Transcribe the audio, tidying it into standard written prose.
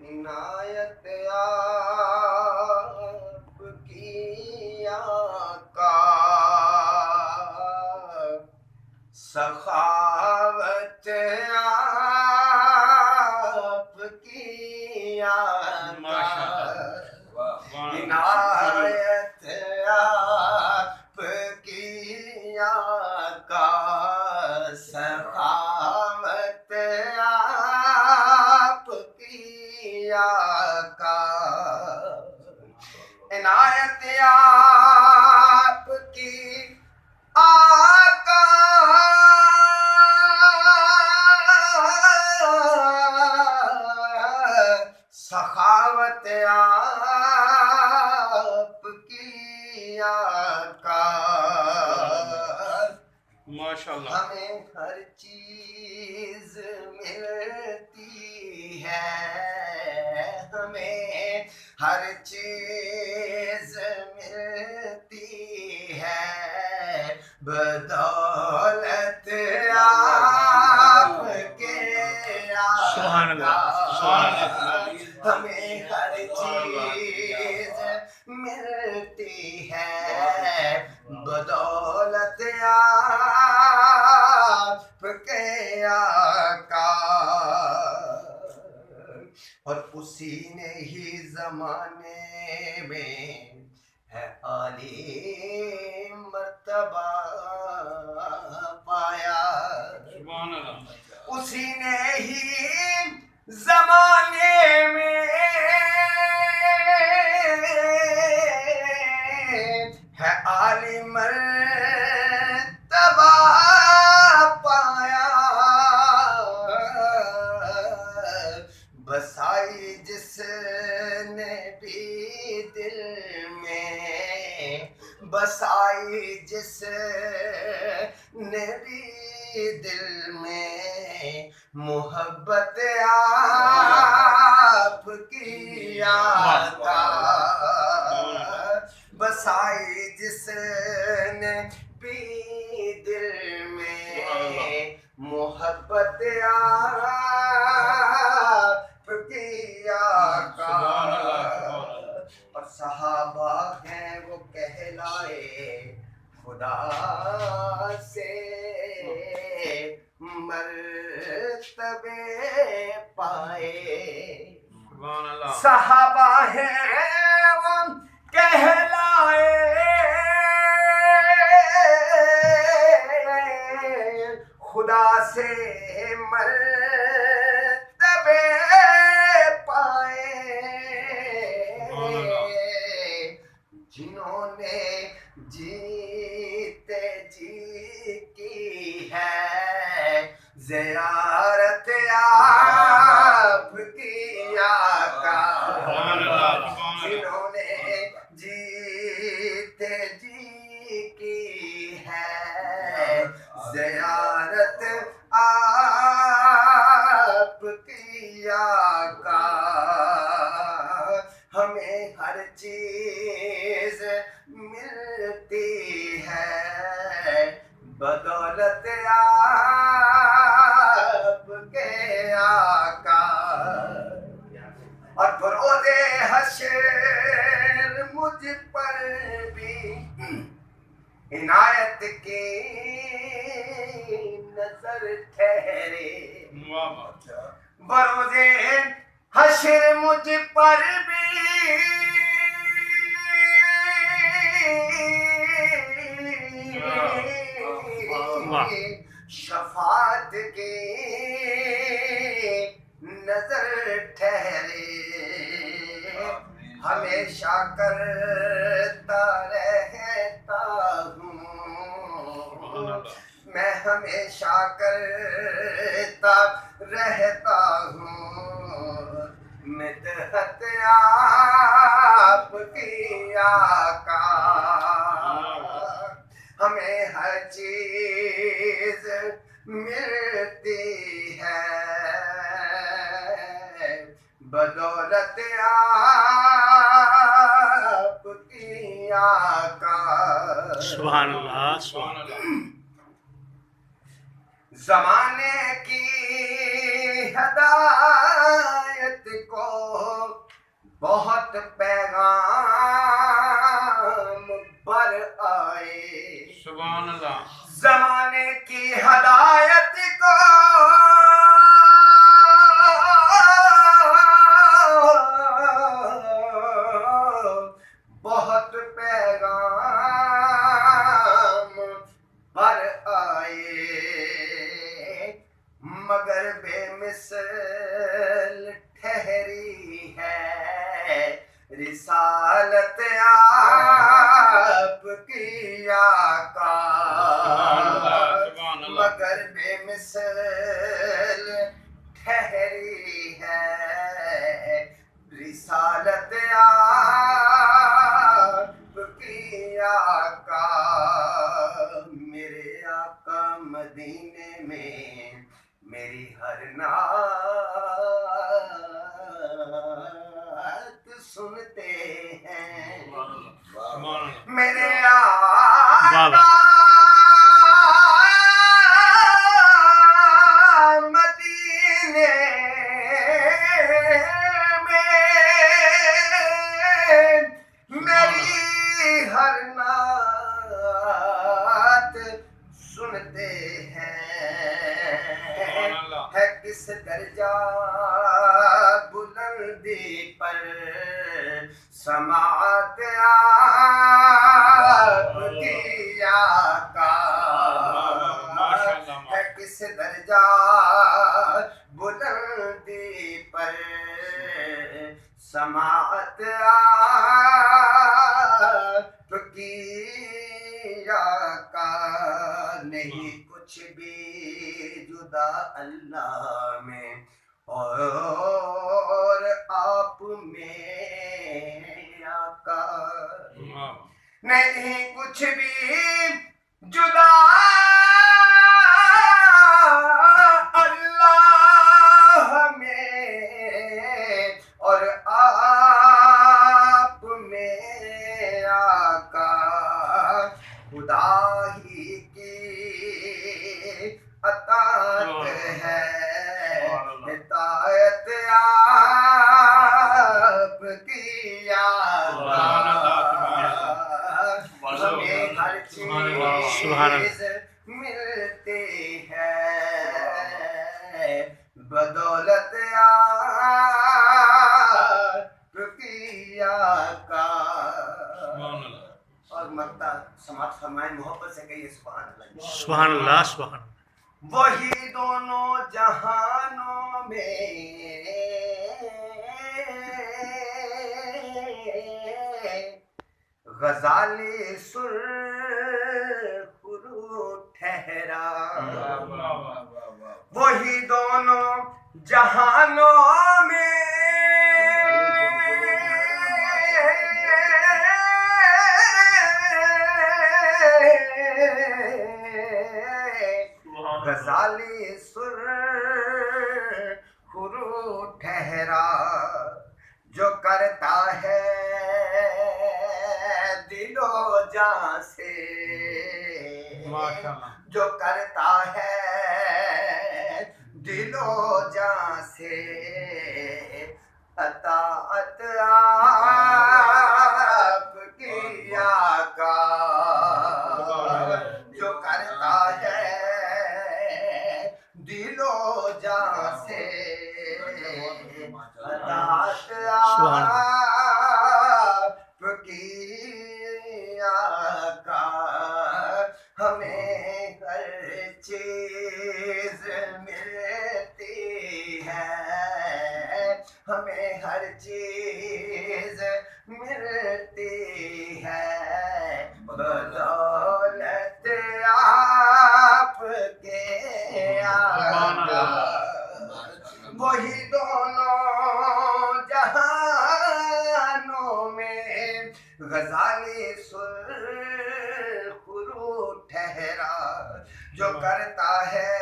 عنایت آپ کی آقا، سخاوت آپ کی آقا، عنایت آپ کی آقا، سخاوت آپ کی آقا، عنایت آپ کی آقا، سخاوت آپ کی آقا، ماشاءاللہ ہمیں ہر چیز ملتی ہے، ہمیں ہر چیز ملتی ہے، بدولت آپ کے سبحان اللہ، سبحان اللہ، ہمیں ہر چیز ملتی ہے، بدولت آپ کے آقا، اور اسی نے ہی زمانے میں ہے عالی مرتبہ پایا، سبحان اللہ، اسی نے ہی زمانے میں ہے عالی مرتبہ پایا، بسائی جس نے بھی دل میں، بسائی جس نے بھی دل میں محبت آپ کی آقا، بسائی جس نے بھی دل میں محبت آپ کی آقا، اور صحابہ ہیں وہ کہلائے خدا سے مرتبے پائے، سبحان اللہ، صحابہ ہیں وہ کہلائے خدا سے مرتبے پائے، جنہوں نے جیتے جی کی ہے زیارت آپ کی آقا، جنہوں نے جیتے جی کی ہے زیارت آپ کی آقا، ہمیں ہر چیز ملتی ہے، بدولت آپ کے آقا، اور فروز حشر مجھ پر بھی عنایت کی نظر ٹھہرے، بروز حشر مجھ پر بھی شفاعت کی نظر ٹھہرے، ہمیشہ کرتا رہتا ہوں میں، ہمیشہ کرتا رہتا ہوں مدحت آپ کی آقا، ہمیں ہر چیز ملتی ہے، بدولت آپ کی آقا، سبحان اللہ، سبحان اللہ، زمانے کی ہدایت کو بہت پیغام بر آئے سبحان اللہ زمانے کی ہدایت کو بہت پیغام بر آئے مگر بے مثل ٹھہری ہے رسالت آپ کی آقا مگر بے مثل ٹھہری ہے رسالت آپ کی آقا میرے آقا مدینے میں میری ہر نعت سنتے ہیں میرے آقا مدینے میں میری ہر نعت سنتے ہیں ہے کس درجہ بلندی پر سماعت آپ کی آقا ہے کس درجہ بلندی پر سماعت آپ کی آقا نہیں کچھ بھی جدا اللہ میں اور آپ میں آقا نہیں کچھ بھی جدا اللہ میں اور آپ میں آقا خدا ہی کی اطاعت ہے اطاعت آپ کی آقا ہمیں ہر چیز ملتی ہے بدولت آپ کی آقا اور مقطع سماعت فرمائیں محبت سے کہیے سبحان اللہ سبحان اللہ سبحان اللہ وہی دونوں جہانوں میں غزالی سرخ رو ٹھہرا وہی دونوں جہانوں میں غزالی سرخ رو ٹھہرا جو کرتا ہے دل و جان سے جو کرتا ہے دل و جان سے اطاعت آپ کی آقا جو کرتا ہے دل و جان سے اطاعت آپ کی آقا ہمیں ہر چیز ملتی ہے ہمیں ہر چیز ملتی ہے بدولت آپ کے آقا وہی دونوں جہانوں میں غزالی سرخ رو ٹھہرا جو کرتا ہے